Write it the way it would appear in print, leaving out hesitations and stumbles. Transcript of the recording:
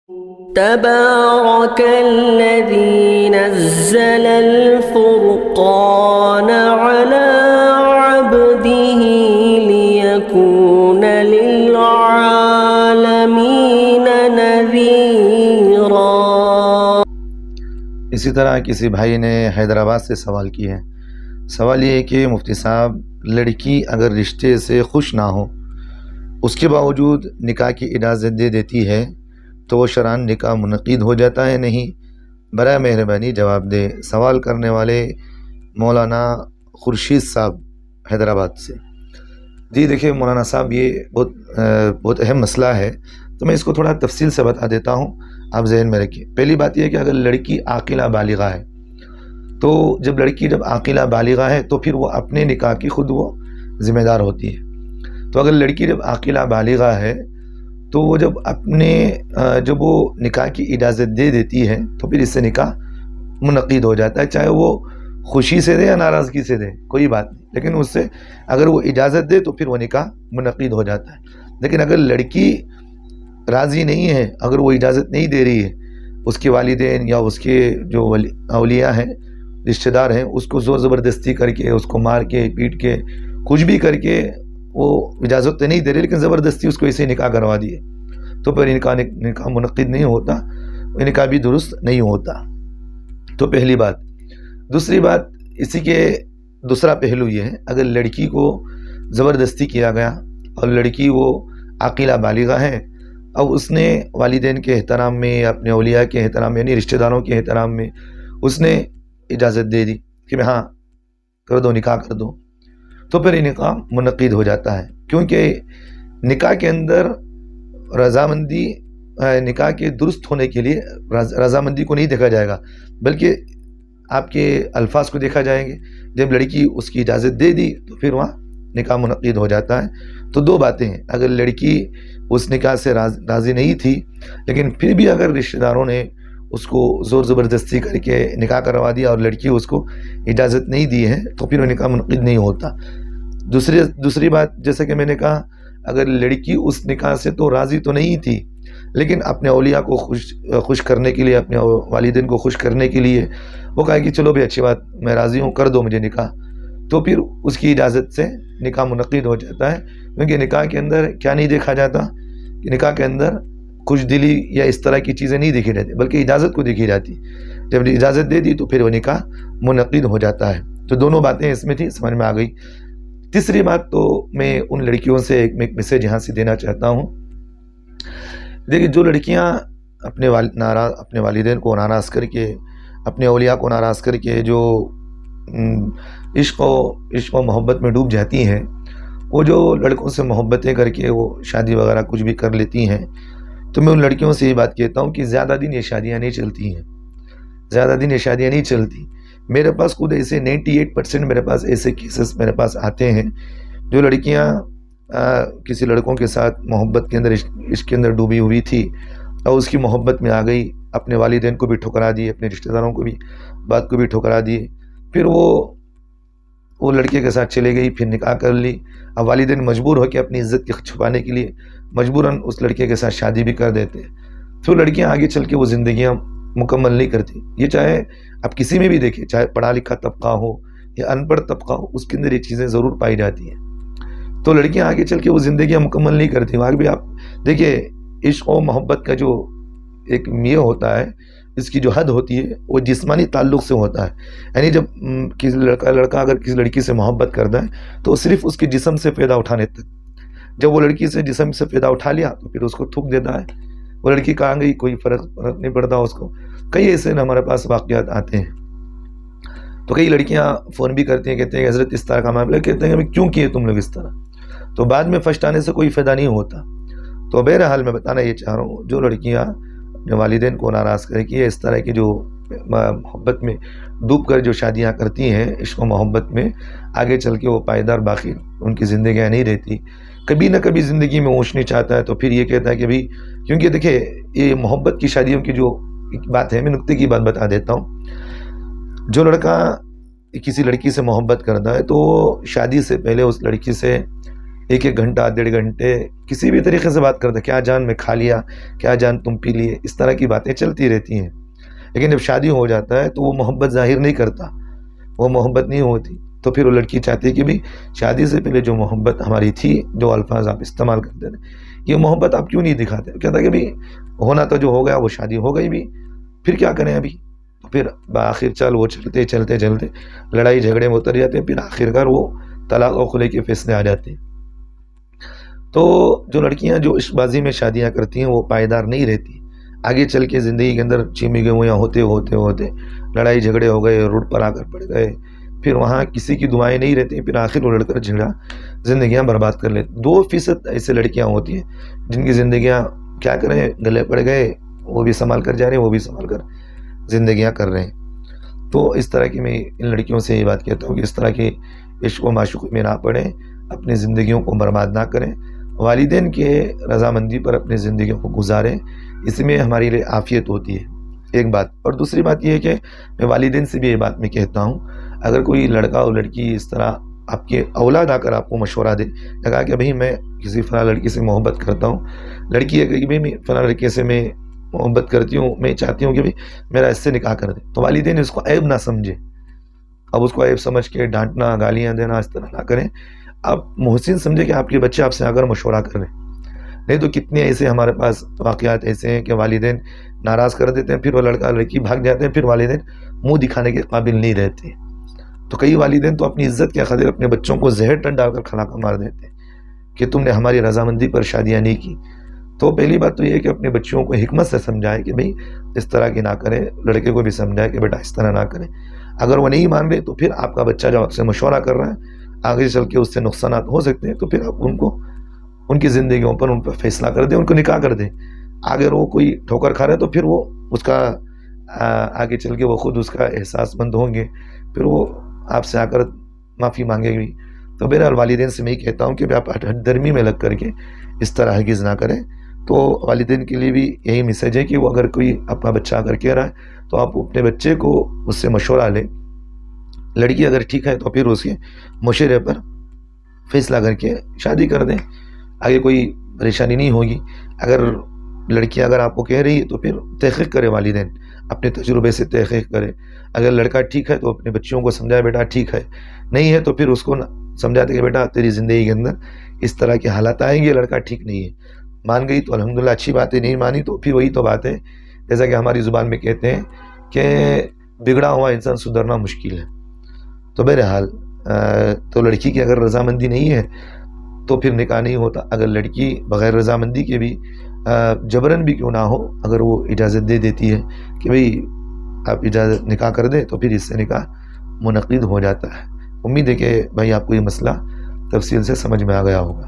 تبارك الذي نزل الفرقان على عبده ليكون للعالمين نذيرا۔ اسی طرح کسی بھائی نے حیدرآباد سے سوال کیا ہے۔ سوال یہ ہے کہ مفتی صاحب، لڑکی اگر رشتے سے خوش نہ ہو، اس کے باوجود نکاح کی اجازت دے دیتی ہے تو وہ شرعاً نکاح منعقد ہو جاتا ہے نہیں؟ برائے مہربانی جواب دے۔ سوال کرنے والے مولانا خورشید صاحب حیدرآباد سے۔ جی دیکھیں مولانا صاحب، یہ بہت اہم مسئلہ ہے، تو میں اس کو تھوڑا تفصیل سے بتا دیتا ہوں، آپ ذہن میں رکھیے۔ پہلی بات یہ ہے کہ اگر لڑکی عاقلہ بالغہ ہے تو جب عاقلہ بالغہ ہے تو پھر وہ اپنے نکاح کی خود وہ ذمہ دار ہوتی ہے۔ تو اگر لڑکی جب عاقلہ بالغہ ہے تو وہ جب وہ نکاح کی اجازت دے دیتی ہے تو پھر اس سے نکاح منعقد ہو جاتا ہے، چاہے وہ خوشی سے دے یا ناراضگی سے دے، کوئی بات نہیں، لیکن اس سے اگر وہ اجازت دے تو پھر وہ نکاح منعقد ہو جاتا ہے۔ لیکن اگر لڑکی راضی نہیں ہے، اگر وہ اجازت نہیں دے رہی ہے، اس کے والدین یا اس کے جو اولیاء ہیں، رشتہ دار ہیں، اس کو زور زبردستی کر کے، اس کو مار کے پیٹ کے کچھ بھی کر کے وہ اجازت تو نہیں دے رہے، لیکن زبردستی اس کو اسے نکاح کروا دیے، تو پھر نکاح منعقد نہیں ہوتا، نکاح بھی درست نہیں ہوتا۔ تو پہلی بات۔ دوسری بات، اسی کے دوسرا پہلو یہ ہے، اگر لڑکی کو زبردستی کیا گیا اور لڑکی وہ عاقلہ بالغہ ہے، اب اس نے والدین کے احترام میں، اپنے اولیاء کے احترام میں، یعنی رشتہ داروں کے احترام میں اس نے اجازت دے دی کہ میں ہاں کر دو، نکاح کر دو، تو پھر یہ نکاح منعقد ہو جاتا ہے، کیونکہ نکاح کے اندر رضامندی، نکاح کے درست ہونے کے لیے رضامندی کو نہیں دیکھا جائے گا، بلکہ آپ کے الفاظ کو دیکھا جائیں گے۔ جب لڑکی اس کی اجازت دے دی تو پھر وہاں نکاح منعقد ہو جاتا ہے۔ تو دو باتیں ہیں، اگر لڑکی اس نکاح سے راضی نہیں تھی، لیکن پھر بھی اگر رشتہ داروں نے اس کو زور زبردستی کر کے نکاح کروا دیا اور لڑکی اس کو اجازت نہیں دی ہے تو پھر وہ نکاح منعقد نہیں ہوتا۔ دوسری بات، جیسا کہ میں نے کہا، اگر لڑکی اس نکاح سے تو راضی تو نہیں تھی، لیکن اپنے اولیاء کو خوش کرنے کے لیے، اپنے والدین کو خوش کرنے کے لیے وہ کہا کہ چلو بھی اچھی بات، میں راضی ہوں، کر دو مجھے نکاح، تو پھر اس کی اجازت سے نکاح منعقد ہو جاتا ہے، کیونکہ نکاح کے اندر کیا نہیں دیکھا جاتا کہ نکاح کے اندر خوش دلی یا اس طرح کی چیزیں نہیں دیکھی جاتی، بلکہ اجازت کو دیکھی جاتی۔ جب اجازت دے دی تو پھر وہ نکاح منعقد ہو جاتا ہے۔ تو دونوں باتیں اس میں تھی، سمجھ میں آ گئی۔ تیسری بات، تو میں ان لڑکیوں سے ایک میسیج یہاں سے دینا چاہتا ہوں۔ دیکھیں، جو لڑکیاں اپنے والدین کو ناراض کر کے، اپنے اولیاء کو ناراض کر کے جو عشق و محبت میں ڈوب جاتی ہیں، وہ جو لڑکوں سے محبتیں کر کے وہ شادی وغیرہ کچھ بھی کر لیتی ہیں، تو میں ان لڑکیوں سے یہ بات کہتا ہوں کہ زیادہ دن یہ شادیاں نہیں چلتی ہیں، زیادہ دن یہ شادیاں نہیں چلتی۔ میرے پاس خود ایسے 98% میرے پاس ایسے کیسز میرے پاس آتے ہیں، جو لڑکیاں کسی لڑکوں کے ساتھ محبت کے اندر، عشق کے اندر ڈوبی ہوئی تھی اور اس کی محبت میں آ گئی، اپنے والدین کو بھی ٹھکرا دی، اپنے رشتہ داروں کو بھی بات کو بھی ٹھکرا دی، پھر وہ لڑکے کے ساتھ چلے گئی، پھر نکاح کر لی۔ اب والدین مجبور ہو کے اپنی عزت کے چھپانے کے لیے مجبوراً اس لڑکے کے ساتھ شادی بھی کر دیتے ہیں، تو لڑکیاں آگے چل کے وہ زندگیاں مکمل نہیں کرتی۔ یہ چاہے آپ کسی میں بھی دیکھیں، چاہے پڑھا لکھا طبقہ ہو یا ان پڑھ طبقہ ہو، اس کے اندر یہ چیزیں ضرور پائی جاتی ہیں۔ تو لڑکیاں آگے چل کے وہ زندگیاں مکمل نہیں کرتی۔ آگے بھی آپ دیکھیں، عشق و محبت کا جو ایک یہ ہوتا ہے، اس کی جو حد ہوتی ہے وہ جسمانی تعلق سے ہوتا ہے، یعنی جب کسی لڑکا اگر کسی لڑکی سے محبت کرتا ہے تو صرف اس کے جسم سے فائدہ اٹھانے تک، جب وہ لڑکی سے جسم سے فائدہ اٹھا لیا تو پھر اس کو تھوک دیتا ہے، وہ لڑکی کہاں گئی، کوئی فرق نہیں پڑتا اس کو۔ کئی ایسے ہمارے پاس واقعات آتے ہیں۔ تو کئی لڑکیاں فون بھی کرتی ہیں، کہتے ہیں کہ حضرت اس طرح کا معاملہ، کہتے ہیں کہ کیوں کیے تم لوگ اس طرح، تو بعد میں پچھتانے سے کوئی فائدہ نہیں ہوتا۔ تو بہرحال میں بتانا یہ چاہ رہا ہوں، جو لڑکیاں جو والدین کو ناراض کرے کہ اس طرح کی جو محبت میں ڈوب کر جو شادیاں کرتی ہیں، عشق و محبت میں، آگے چل کے وہ پائیدار باقی ان کی زندگیاں نہیں رہتی، کبھی نہ کبھی زندگی میں اونچ نیچ آتا ہے، تو پھر یہ کہتا ہے کہ بھائی، کیونکہ دیکھیں یہ محبت کی شادیوں کی جو بات ہے، میں نکتے کی بات بتا دیتا ہوں۔ جو لڑکا کسی لڑکی سے محبت کرتا ہے تو شادی سے پہلے اس لڑکی سے ایک ایک گھنٹہ 1.5 گھنٹے کسی بھی طریقے سے بات کرتے، کیا جان میں کھا لیا، کیا جان تم پی لیے، اس طرح کی باتیں چلتی رہتی ہیں. لیکن جب شادی ہو جاتا ہے تو وہ محبت ظاہر نہیں کرتا، وہ محبت نہیں ہوتی. تو پھر وہ لڑکی چاہتی ہے کہ بھی شادی سے پہلے جو محبت ہماری تھی، جو الفاظ آپ استعمال کرتے تھے، یہ محبت آپ کیوں نہیں دکھاتے؟ کہتا کہ بھی ہونا تو جو ہو گیا وہ شادی ہو گئی بھی، پھر کیا کریں ابھی. تو پھر بآخر وہ چلتے چلتے چلتے لڑائی جھگڑے میں اتر جاتے ہیں، پھر آخرکار وہ طلاق و خلع کے فیصلے آ جاتے ہیں. تو جو لڑکیاں جو عشق بازی میں شادیاں کرتی ہیں وہ پائیدار نہیں رہتی. آگے چل کے زندگی کے اندر چیمی گویاں ہوتے ہوتے ہوتے لڑائی جھگڑے ہو گئے، روڈ پر آ کر پڑ گئے، پھر وہاں کسی کی دعائیں نہیں رہتی، پھر آخر وہ لڑکر جھگڑا زندگیاں برباد کر لیتے. 2% ایسے لڑکیاں ہوتی ہیں جن کی زندگیاں کیا کریں، گلے پڑ گئے، وہ بھی سنبھال کر جا رہے ہیں، وہ بھی سنبھال کر زندگیاں کر رہے ہیں. تو اس طرح کی میں ان لڑکیوں سے یہ بات کہتا ہوں کہ اس طرح کی عشق و معشوقی میں نہ پڑیں، اپنی زندگیوں کو برباد نہ کریں، والدین کے رضامندی پر اپنی زندگیوں کو گزاریں. اس میں ہماری لیے عافیت ہوتی ہے، ایک بات. اور دوسری بات یہ ہے کہ میں والدین سے بھی یہ بات میں کہتا ہوں، اگر کوئی لڑکا اور لڑکی اس طرح آپ کے اولاد آ کر آپ کو مشورہ دے، کہا کہ بھائی میں کسی فلاں لڑکی سے محبت کرتا ہوں، لڑکی ہے کہ بھائی فلاں لڑکے سے میں محبت کرتی ہوں، میں چاہتی ہوں کہ بھائی میرا اس سے نکاح کر دے، تو والدین اس کو عیب نہ سمجھے. اب اس کو عیب سمجھ کے ڈانٹنا، گالیاں دینا اس طرح نہ کریں. آپ محسن سمجھے کہ آپ کے بچے آپ سے اگر مشورہ کر رہے ہیں. نہیں تو کتنے ایسے ہمارے پاس واقعات ایسے ہیں کہ والدین ناراض کر دیتے ہیں، پھر وہ لڑکا لڑکی بھاگ جاتے ہیں، پھر والدین منہ دکھانے کے قابل نہیں رہتے. تو کئی والدین تو اپنی عزت کے خاطر اپنے بچوں کو زہر ٹن ڈال کر کھلا کر مار دیتے ہیں کہ تم نے ہماری رضامندی پر شادیاں نہیں کی. تو پہلی بات تو یہ ہے کہ اپنے بچوں کو حکمت سے سمجھائے کہ بھئی اس طرح کی نہ کریں، لڑکے کو بھی سمجھائے کہ بیٹا اس طرح نہ کریں. اگر وہ نہیں مان رہے تو پھر آپ کا بچہ جو آپ سے مشورہ کر رہا ہے، آگے چل کے اس سے نقصانات ہو سکتے ہیں، تو پھر آپ ان کو ان کی زندگیوں پر ان پر فیصلہ کر دیں، ان کو نکاح کر دیں. اگر وہ کوئی ٹھوکر کھا رہے تو پھر وہ اس کا آگے چل کے وہ خود اس کا احساس مند ہوں گے، پھر وہ آپ سے آ کر معافی مانگے گی. تو بہرحال والدین سے میں یہ کہتا ہوں کہ آپ ہٹ درمی میں لگ کر کے اس طرح ہرگز نہ کریں. تو والدین کے لیے بھی یہی میسیج ہے کہ وہ اگر کوئی اپنا بچہ اگر کہہ رہا ہے تو آپ اپنے بچے کو اس سے مشورہ لیں. لڑکی اگر ٹھیک ہے تو پھر اس کے مشورے پر فیصلہ کر کے شادی کر دیں، آگے کوئی پریشانی نہیں ہوگی. اگر لڑکی اگر آپ کو کہہ رہی ہے تو پھر تحقیق کرے، والدین اپنے تجربے سے تحقیق کرے. اگر لڑکا ٹھیک ہے تو اپنے بچوں کو سمجھائے بیٹا ٹھیک ہے، نہیں ہے تو پھر اس کو سمجھاتے کہ بیٹا تیری زندگی کے اندر اس طرح کے حالات آئیں گے، لڑکا ٹھیک نہیں ہے. مان گئی تو الحمدللہ اچھی بات ہے، نہیں مانی تو پھر وہی تو بات ہے جیسا کہ ہماری زبان میں کہتے ہیں کہ بگڑا ہوا انسان سدھرنا مشکل ہے. تو بہرحال تو لڑکی کی اگر رضامندی نہیں ہے تو پھر نکاح نہیں ہوتا. اگر لڑکی بغیر رضامندی کے بھی جبرن بھی کیوں نہ ہو، اگر وہ اجازت دے دیتی ہے کہ بھئی آپ اجازت نکاح کر دیں، تو پھر اس سے نکاح منعقد ہو جاتا ہے. امید ہے کہ بھائی آپ کو یہ مسئلہ تفصیل سے سمجھ میں آ گیا ہوگا.